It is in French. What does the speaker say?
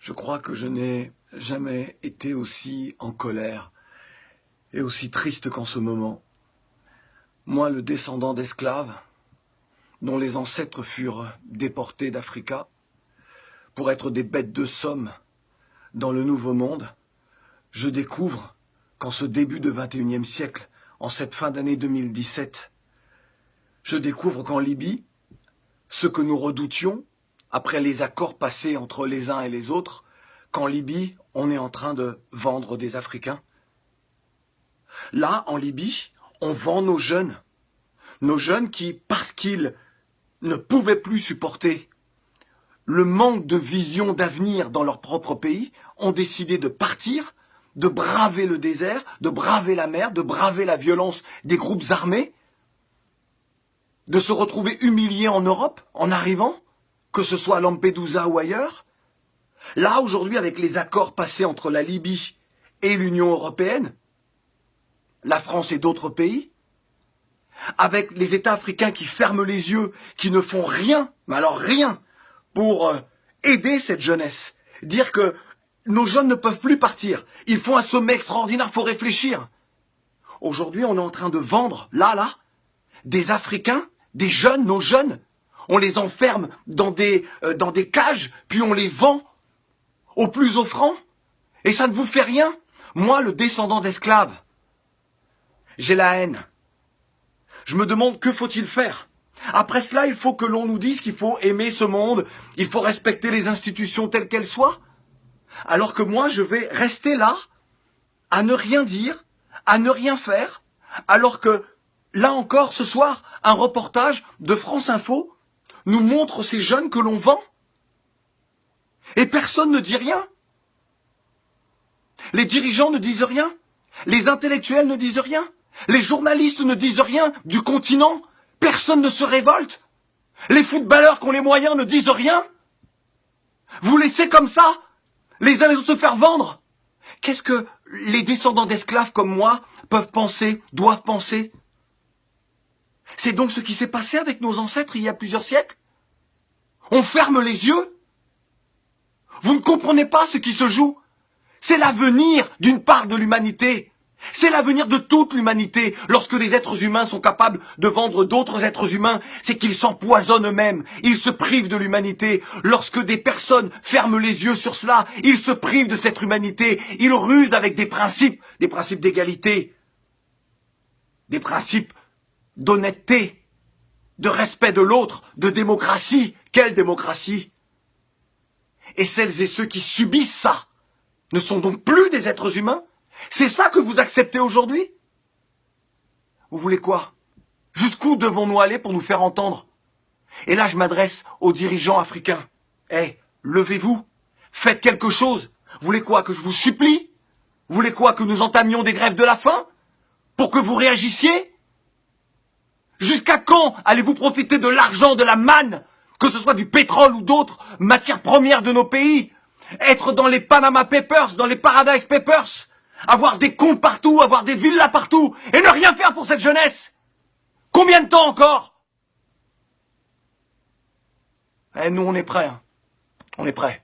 Je crois que je n'ai jamais été aussi en colère et aussi triste qu'en ce moment. Moi, le descendant d'esclaves, dont les ancêtres furent déportés d'Africa pour être des bêtes de somme dans le Nouveau Monde, je découvre qu'en ce début de XXIe siècle, en cette fin d'année 2017, je découvre qu'en Libye, ce que nous redoutions, après les accords passés entre les uns et les autres, qu'en Libye, on est en train de vendre des Africains. Là, en Libye, on vend nos jeunes qui, parce qu'ils ne pouvaient plus supporter le manque de vision d'avenir dans leur propre pays, ont décidé de partir, de braver le désert, de braver la mer, de braver la violence des groupes armés, de se retrouver humiliés en Europe en arrivant, que ce soit à Lampedusa ou ailleurs. Là, aujourd'hui, avec les accords passés entre la Libye et l'Union européenne, la France et d'autres pays, avec les États africains qui ferment les yeux, qui ne font rien, mais alors rien, pour aider cette jeunesse. Dire que nos jeunes ne peuvent plus partir. Ils font un sommet extraordinaire, il faut réfléchir. Aujourd'hui, on est en train de vendre, là, des Africains, des jeunes, nos jeunes. On les enferme dans des cages, puis on les vend aux plus offrants. Et ça ne vous fait rien. Moi, le descendant d'esclaves, j'ai la haine. Je me demande que faut-il faire. Après cela, il faut que l'on nous dise qu'il faut aimer ce monde, il faut respecter les institutions telles qu'elles soient. Alors que moi, je vais rester là, à ne rien dire, à ne rien faire, alors que, là encore, ce soir, un reportage de France Info nous montre ces jeunes que l'on vend. Et personne ne dit rien. Les dirigeants ne disent rien. Les intellectuels ne disent rien. Les journalistes ne disent rien du continent. Personne ne se révolte. Les footballeurs qui ont les moyens ne disent rien. Vous laissez comme ça les uns les autres se faire vendre. Qu'est-ce que les descendants d'esclaves comme moi peuvent penser, doivent penser? C'est donc ce qui s'est passé avec nos ancêtres il y a plusieurs siècles. On ferme les yeux. Vous ne comprenez pas ce qui se joue. C'est l'avenir d'une part de l'humanité. C'est l'avenir de toute l'humanité. Lorsque des êtres humains sont capables de vendre d'autres êtres humains, c'est qu'ils s'empoisonnent eux-mêmes. Ils se privent de l'humanité. Lorsque des personnes ferment les yeux sur cela, ils se privent de cette humanité. Ils rusent avec des principes d'égalité, des principes d'honnêteté, de respect de l'autre, de démocratie. Quelle démocratie? Et celles et ceux qui subissent ça ne sont donc plus des êtres humains? C'est ça que vous acceptez aujourd'hui? Vous voulez quoi? Jusqu'où devons-nous aller pour nous faire entendre? Et là, je m'adresse aux dirigeants africains. Levez-vous, faites quelque chose. Vous voulez quoi? Que je vous supplie? Vous voulez quoi? Que nous entamions des grèves de la faim? Pour que vous réagissiez? Jusqu'à quand allez-vous profiter de l'argent, de la manne, que ce soit du pétrole ou d'autres matières premières de nos pays? Être dans les Panama Papers, dans les Paradise Papers, avoir des comptes partout, avoir des villas partout, et ne rien faire pour cette jeunesse? Combien de temps encore? Nous, on est prêts. On est prêts.